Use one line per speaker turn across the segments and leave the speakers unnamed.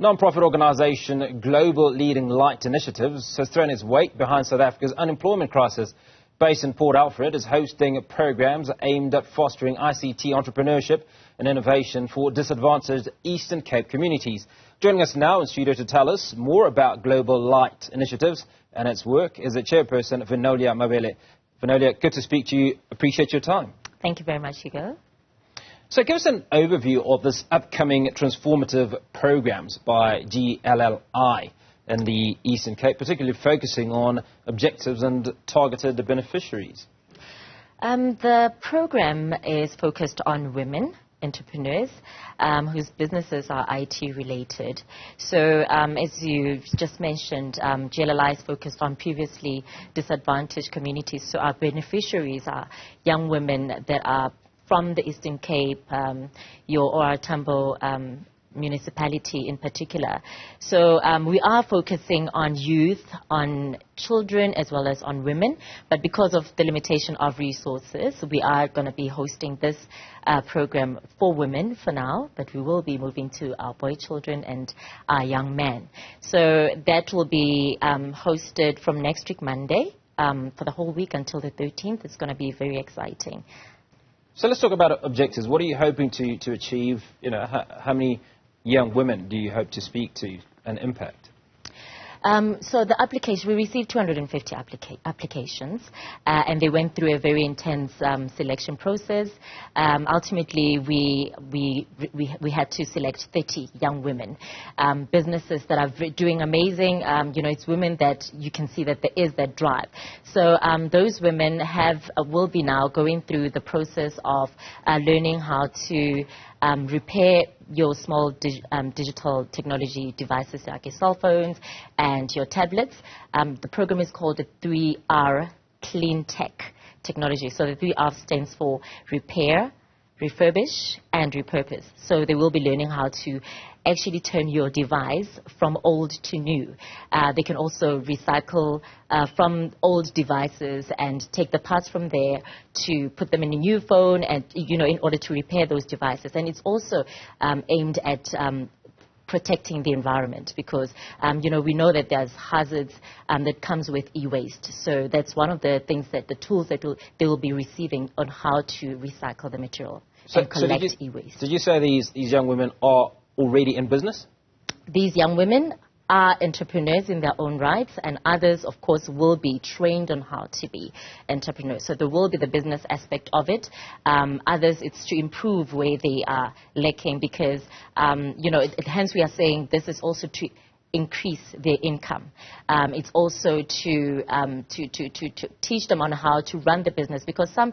Non-profit organisation Global Leading Light Initiatives has thrown its weight behind South Africa's unemployment crisis. Based in Port Alfred, is hosting programs aimed at fostering ICT entrepreneurship and innovation for disadvantaged Eastern Cape communities. Joining us now in studio to tell us more about Global Light Initiatives and its work is the chairperson, Vinolia Mabele. Vinolia, good to speak to you. Appreciate your time.
Thank you very much, Hugo.
So give us an overview of this upcoming transformative programs by GLLI in the Eastern Cape, particularly focusing on objectives and targeted beneficiaries.
The program is focused on women entrepreneurs whose businesses are IT related. So as you just mentioned, GLLI is focused on previously disadvantaged communities. So our beneficiaries are young women that are from the Eastern Cape, or Tambo municipality in particular. So we are focusing on youth, on children as well as on women, but because of the limitation of resources, we are going to be hosting this program for women for now, but we will be moving to our boy children and our young men. So that will be hosted from next week Monday for the whole week until the 13th. It's going to be very exciting.
So let's talk about objectives. What are you hoping to achieve? You know, how many young women do you hope to speak to and impact?
So the application, we received 250 applications, and they went through a very intense selection process. Ultimately, we had to select 30 young women, businesses that are doing amazing. You know, it's women that you can see that there is that drive. So those women will be now going through the process of learning how to repair your small digital technology devices like your cell phones and your tablets. The program is called the 3R Clean Tech Technology. So the 3R stands for repair, refurbish, and repurpose. So they will be learning how to actually turn your device from old to new. They can also recycle from old devices and take the parts from there to put them in a new phone, and in order to repair those devices. And it's also aimed at protecting the environment, because we know that there's hazards that comes with e-waste. So that's one of the things, that the tools that they will be receiving on how to recycle the material and collect e-waste.
Did you say these young women are already in business?
These young women are entrepreneurs in their own rights, and others, of course, will be trained on how to be entrepreneurs. So there will be the business aspect of it. Others, it's to improve where they are lacking, because, hence we are saying this is also to increase their income. It's also to teach them on how to run the business, because some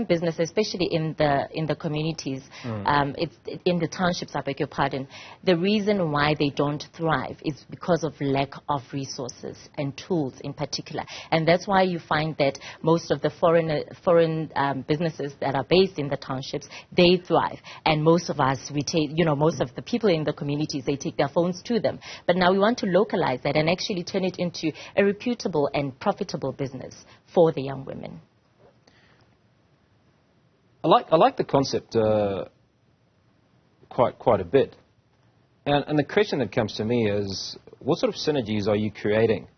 businesses, especially in the communities, it's in the townships, I beg your pardon, the reason why they don't thrive is because of lack of resources and tools in particular. And that's why you find that most of the foreign businesses that are based in the townships, they thrive. And most of us, most of the people in the communities, they take their phones to them. But now we want to localize that and actually turn it into a reputable and profitable business for the young women.
I like the concept quite a bit. And the question that comes to me is, what sort of synergies are you creating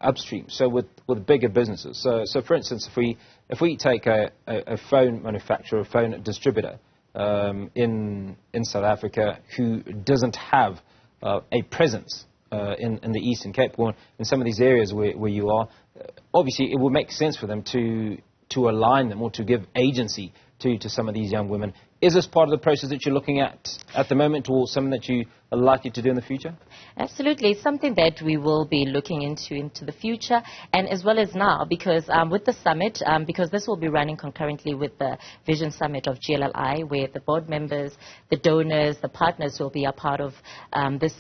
upstream? So with bigger businesses. So for instance, if we take a phone manufacturer, a phone distributor in South Africa who doesn't have a presence in the Eastern Cape, or in some of these areas where you are, obviously it will make sense for them to align them or to give agency to some of these young women. Is this part of the process that you're looking at the moment, or something that you are likely to do in the future?
Absolutely. It's something that we will be looking into the future, and as well as now, because with the summit, because this will be running concurrently with the Vision Summit of GLLI, where the board members, the donors, the partners will be a part of this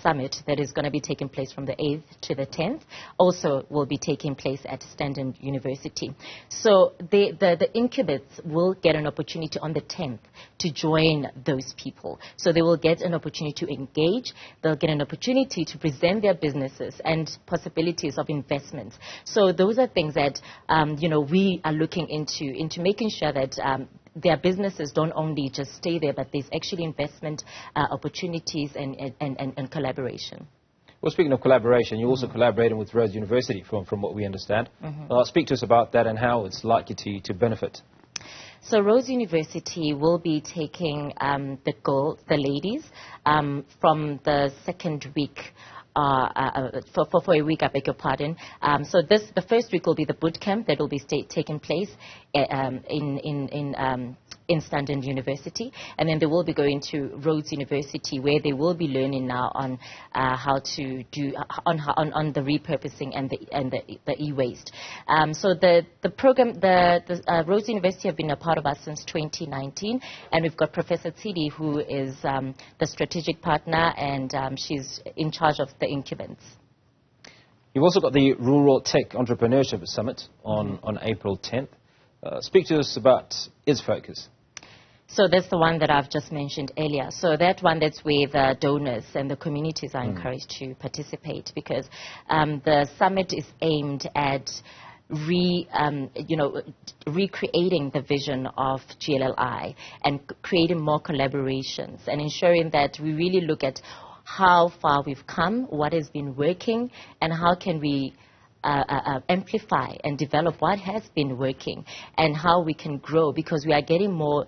summit that is going to be taking place from the 8th to the 10th. Also will be taking place at Standard University. So the incubates will get an opportunity on the 10th to join those people. So they will get an opportunity to engage, they'll get an opportunity to present their businesses and possibilities of investments. So those are things that, we are looking into making sure that their businesses don't only just stay there, but there's actually investment opportunities and collaboration.
Well, speaking of collaboration, you're also collaborating with Rhodes University, from what we understand. Speak to us about that and how it's likely to benefit.
So Rhodes University will be taking the ladies from the second week for a week, I beg your pardon. So the first week will be the boot camp that will be taking place in Standard University, and then they will be going to Rhodes University, where they will be learning now on how to do on the repurposing and the e-waste. So the program, the Rhodes University have been a part of us since 2019, and we've got Professor Tsidi, who is the strategic partner, and she's in charge of the incubants.
You've also got the Rural Tech Entrepreneurship Summit on April 10th. Speak to us about its focus.
So that's the one that I've just mentioned earlier. So that one, that's where the donors and the communities are encouraged to participate, because the summit is aimed at recreating the vision of GLLI and creating more collaborations and ensuring that we really look at how far we've come, what has been working, and how can we amplify and develop what has been working, and how we can grow, because we are getting more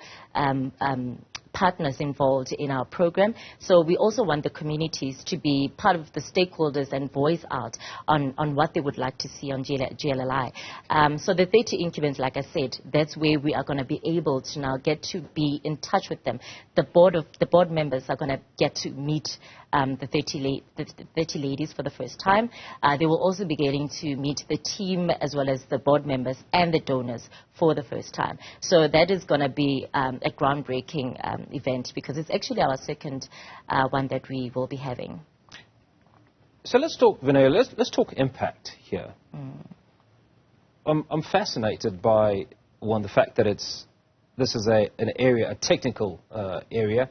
partners involved in our program. So we also want the communities to be part of the stakeholders and voice out on what they would like to see on GLLI. So the 30 incubants, like I said, that's where we are going to be able to now get to be in touch with them. The board members are going to get to meet the 30 ladies for the first time. They will also be getting to meet the team as well as the board members and the donors for the first time. So that is going to be a groundbreaking event, because it's actually our second one that we will be having.
So let's talk, Vinolia, let's talk impact here. I'm fascinated by, one, the fact that this is an area, a technical area,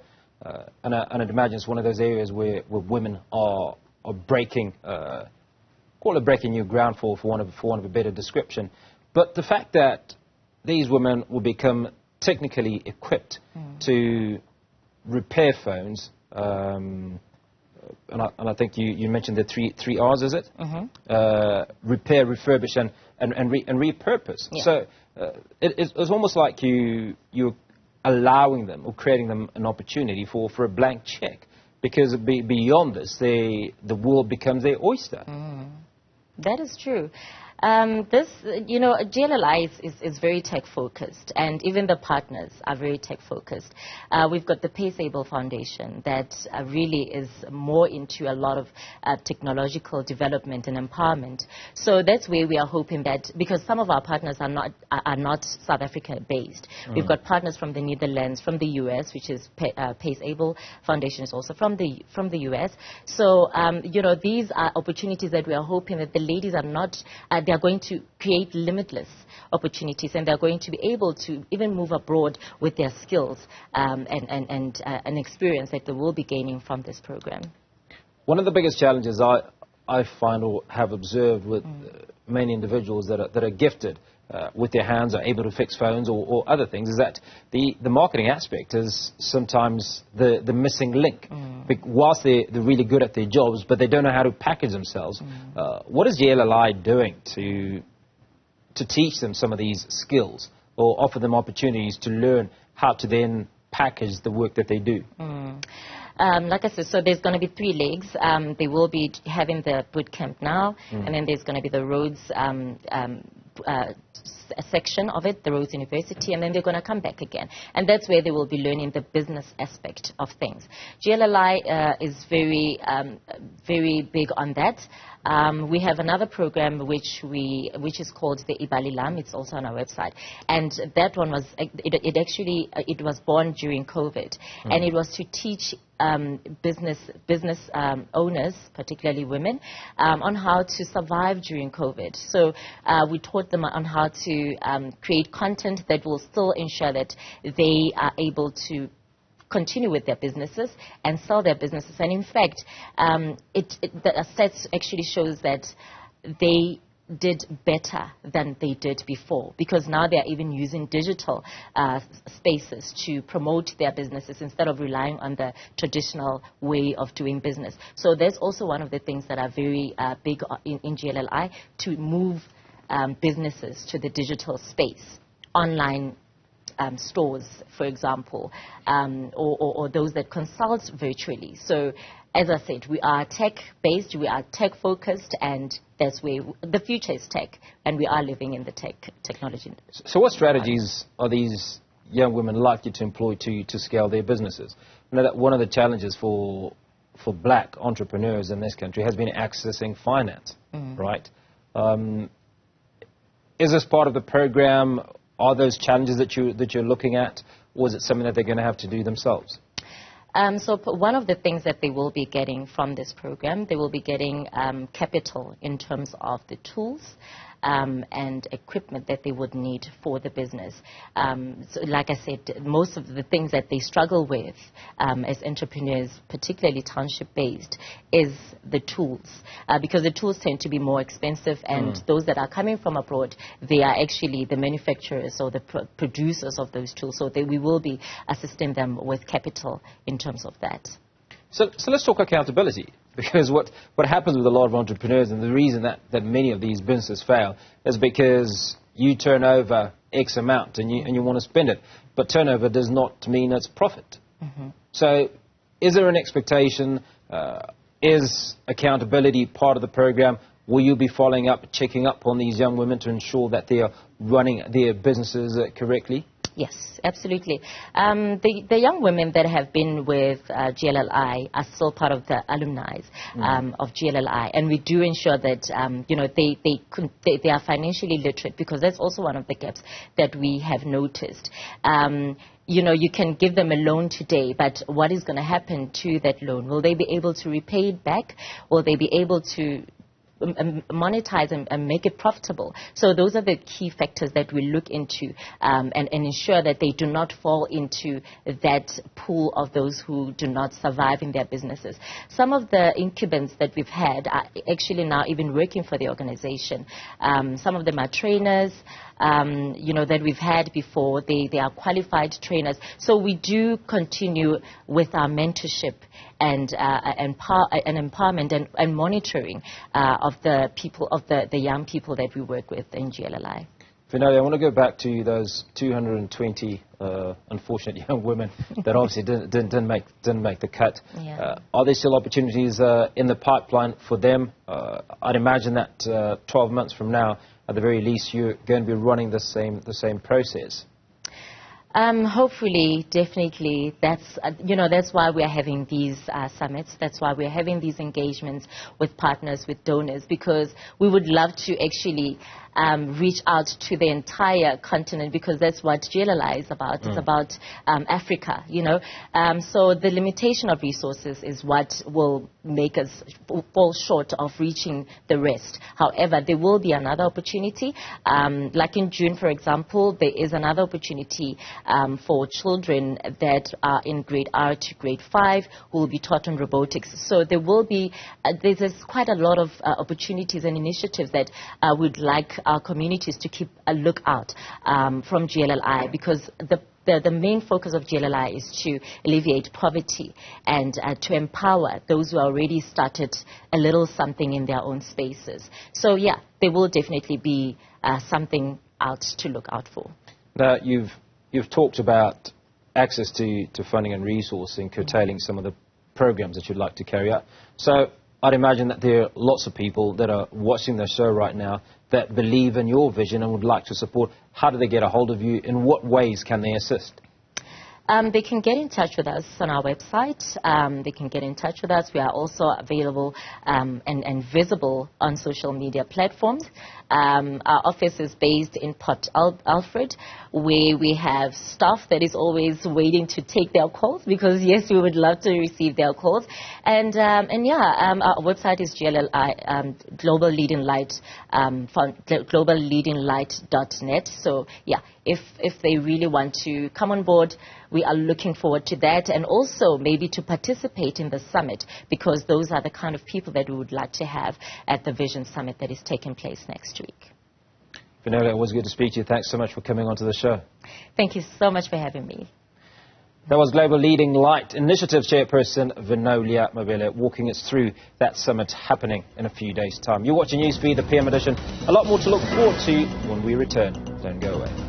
and I'd imagine it's one of those areas where women are breaking, call it breaking new ground for want of a better description. But the fact that these women will become technically equipped to repair phones, and I think you mentioned the three R's, is it? Repair, refurbish, and repurpose. Yeah. So it's almost like you're allowing them or creating them an opportunity for a blank check, because beyond this, the world becomes their oyster.
That is true. GLLI is very tech-focused, and even the partners are very tech-focused. We've got the PaceAble Foundation that really is more into a lot of technological development and empowerment. So that's where we are hoping that, because some of our partners are not South Africa-based. We've got partners from the Netherlands, from the US, which is PaceAble Foundation is also from the US. So, these are opportunities that we are hoping that the ladies are not... they are going to create limitless opportunities, and they're going to be able to even move abroad with their skills and experience that they will be gaining from this program.
One of the biggest challenges I find or have observed with many individuals that are gifted with their hands, are able to fix phones or other things, is that the marketing aspect is sometimes the missing link. Whilst they're really good at their jobs, but they don't know how to package themselves. What is GLLI doing to teach them some of these skills, or offer them opportunities to learn how to then package the work that they do?
Like I said, so there's going to be 3 legs. They will be having the boot camp now, and then there's going to be the Rhodes a section of it, the Rhodes University, and then they're going to come back again. And that's where they will be learning the business aspect of things. GLLI is very big on that. We have another program which is called the Ibalilam. It's also on our website, and that one was it was born during COVID, and it was to teach business owners, particularly women, on how to survive during COVID. So we taught them on how to create content that will still ensure that they are able to continue with their businesses and sell their businesses. And in fact, the stats actually shows that they did better than they did before, because now they're even using digital spaces to promote their businesses instead of relying on the traditional way of doing business. So that's also one of the things that are very big in GLLI, to move businesses to the digital space, online stores, for example, or those that consult virtually. So, as I said, we are tech-based, we are tech-focused, and that's where the future is tech, and we are living in the technology.
So what strategies are these young women likely to employ to scale their businesses? You know that one of the challenges for black entrepreneurs in this country has been accessing finance, right? Is this part of the program? Are those challenges that you're looking at, or is it something that they're going to have to do themselves?
So one of the things that they will be getting from this program, they will be getting capital in terms of the tools and equipment that they would need for the business. So like I said, most of the things that they struggle with as entrepreneurs, particularly township-based, is the tools, because the tools tend to be more expensive, and those that are coming from abroad, they are actually the manufacturers or the producers of those tools. So we will be assisting them with capital in terms of that.
So let's talk accountability, because what happens with a lot of entrepreneurs, and the reason that many of these businesses fail, is because you turn over X amount and you want to spend it, but turnover does not mean it's profit. So is there an expectation? Is accountability part of the program? Will you be following up, checking up on these young women to ensure that they are running their businesses correctly?
Yes, absolutely. The young women that have been with GLLI are still part of the alumni of GLLI, and we do ensure that they are financially literate, because that's also one of the gaps that we have noticed. You can give them a loan today, but what is going to happen to that loan? Will they be able to repay it back? Will they be able to monetize and make it profitable? So those are the key factors that we look into and ensure that they do not fall into that pool of those who do not survive in their businesses. Some of the incumbents that we've had are actually now even working for the organization. Some of them are trainers, that we've had before. They are qualified trainers. So we do continue with our mentorship and empowerment and monitoring of the people, of the young people that we work with in GLLI.
Vinolia, I want to go back to those 220 unfortunate young women that obviously didn't make the cut.
Yeah.
Are there still opportunities in the pipeline for them? I'd imagine that 12 months from now, at the very least, you're going to be running the same process.
Hopefully, definitely. That's why we are having these summits. That's why we are having these engagements with partners, with donors, because we would love to actually reach out to the entire continent, because that's what GLLI is about. It's about Africa, So the limitation of resources is what will make us fall short of reaching the rest. However, there will be another opportunity. Like in June, for example, there is another opportunity for children that are in grade R to grade 5 who will be taught on robotics. So there will be, there's quite a lot of opportunities and initiatives that we'd like our communities to keep a lookout from GLLI, because the main focus of GLLI is to alleviate poverty and to empower those who already started a little something in their own spaces. So yeah, there will definitely be something out to look out for.
Now, you've talked about access to funding and resourcing, curtailing some of the programs that you'd like to carry out. So I'd imagine that there are lots of people that are watching the show right now that believe in your vision and would like to support. How do they get a hold of you? In what ways can they assist?
They can get in touch with us on our website. They can get in touch with us. We are also available and visible on social media platforms. Our office is based in Port Alfred, where we have staff that is always waiting to take their calls, because yes, we would love to receive their calls. And yeah, our website is GLLI, Global Leading Light, globalleadinglight.net. So yeah, if they really want to come on board, we are looking forward to that, and also maybe to participate in the summit, because those are the kind of people that we would like to have at the Vision Summit that is taking place next week.
Vinolia, it was good to speak to you. Thanks so much for coming onto the show.
Thank you so much for having me.
That was Global Leading Light Initiative Chairperson Vinolia Mabele walking us through that summit happening in a few days' time. You're watching Newsfeed, the PM edition. A lot more to look forward to when we return. Don't go away.